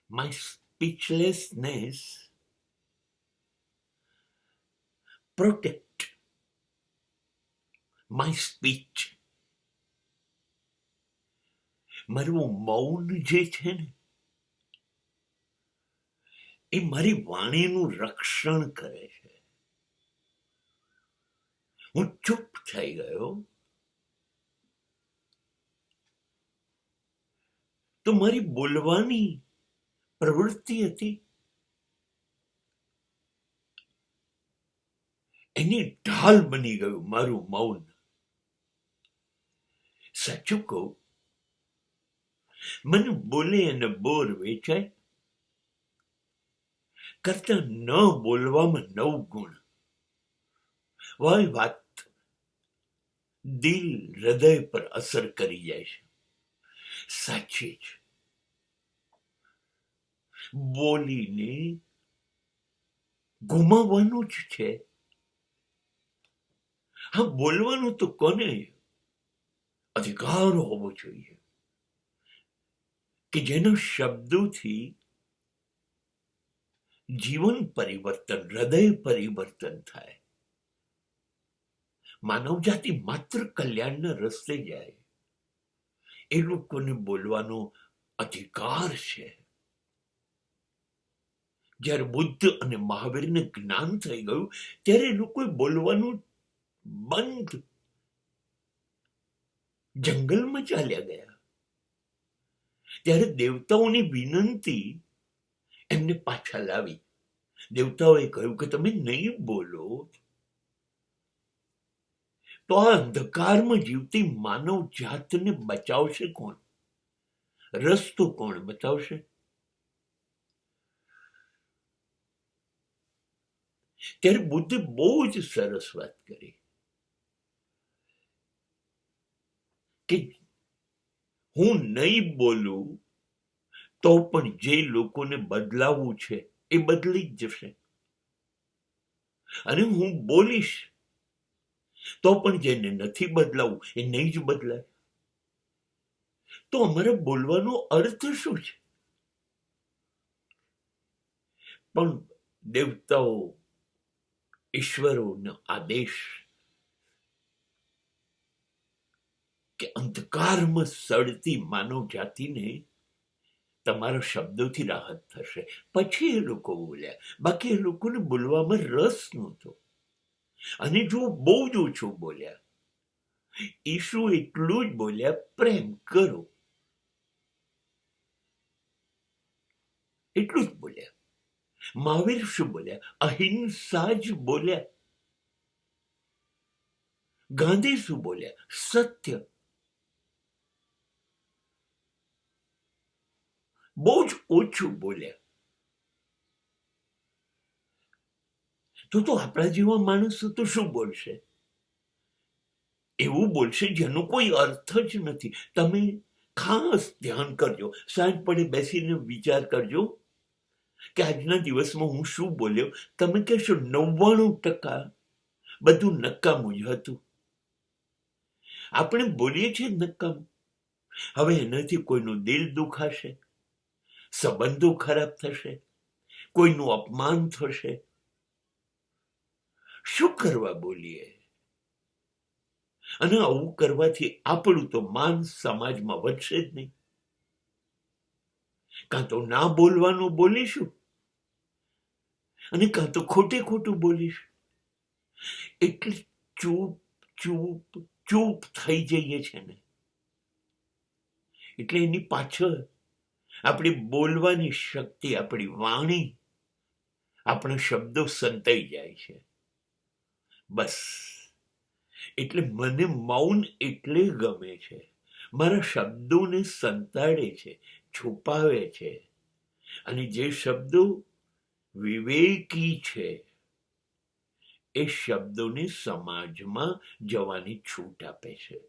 My speechlessness protect my speech. મારું મૌન જે છે ને એ મારી વાણીનું રક્ષણ કરે છે. હું ચૂપ થઈ ગયો તો મારી બોલવાની પ્રવૃત્તિ હતી એની ઢાલ બની ગયું મારું મૌન. સાચું કહું, મને બોલે અને બોર વેચાય કરતા ન બોલવામાં 9 ગુણ. વાય વાત દિલ હૃદય પર અસર કરી જાય છે. સાચી જ બોલીને ગુમાવવાનું જ છે. હા, બોલવાનું તો કોને અધિકાર હોવો જોઈએ કે જેના શબ્દોથી જીવન પરિવર્તન, હૃદય પરિવર્તન થાય, માનવ જાતિ માત્ર કલ્યાણના રસ્તે જાય. એ લોકોને બોલવાનો અધિકાર છે. જ્યારે બુદ્ધ અને મહાવીરને જ્ઞાન થઈ ગયું ત્યારે એ લોકોએ બોલવાનું બંધ, જંગલમાં ચાલ્યા ગયા. ત્યારે દેવતાઓની વિનંતી એમને પાછા લાવી. દેવતાઓએ કહ્યું કે તમે નહીં બોલો તો આ અંધકારમાં જીવતી માનવ જાતને બચાવશે કોણ? રસ્તો કોણ બતાવશે? ત્યારે બુદ્ધે બહુ જ સરસ વાત કરી કે હું નહીં બોલું તો પણ જે લોકોને બદલાવવું છે એ બદલી જ જશે, અને હું બોલીશ તો પણ જેને નથી બદલાવવું એ નહીં જ બદલાય. તો અમારે બોલવાનો અર્થ શું છે? પણ દેવતાઓ, ઈશ્વરોનો આદેશ કે અંધકારમાં સડતી માનવ જાતિને તમારા શબ્દોથી રાહત થશે. પછી એ લોકો બોલ્યા, બાકી એ લોકોને બોલવામાં રસ નહોતો. અને જો બહુ જ ઓછું બોલ્યા. ઈસુ એટલું જ બોલ્યા, પ્રેમ કરો, એટલું જ બોલ્યા. મહાવીર શું બોલ્યા? અહિંસા જ બોલ્યા. ગાંધી શું બોલ્યા? સત્ય. બહુ જ ઓછું બોલ્યા. તો આપણા જેવા માણસો તો શું બોલશે? એવું બોલશે જેનો કોઈ અર્થ જ નથી. તમે ખાસ ધ્યાન કરજો, સાંજ પડે બેસીને વિચાર કરજો કે આજના દિવસમાં હું શું બોલ્યો. તમે કહેશો 99% બધું નકામું જ હતું. આપણે બોલીએ છીએ નકામ. હવે એનાથી કોઈનું દિલ દુખાશે, સંબંધો ખરાબ થશે, કોઈનું અપમાન થશે. શું કરવા બોલીએ? અને આવું કરવાથી આપણું તો માન સમાજમાં વધશે જ નહીં. કાં તો ના બોલવાનું બોલીશું અને કાં તો ખોટે ખોટું બોલીશું. એટલે ચૂપ ચૂપ ચૂપ થઈ જઈએ છે ને. એટલે એની પાછળ આપણી બોલવાની શક્તિ, આપણી વાણી, આપણા શબ્દો સંતાઈ જાય છે. બસ એટલે મને મૌન એટલે ગમે છે. મારા શબ્દોને સંતાડે છે, છુપાવે છે. અને જે શબ્દો વિવેકી છે એ શબ્દોને સમાજમાં જવાની છૂટ આપે છે.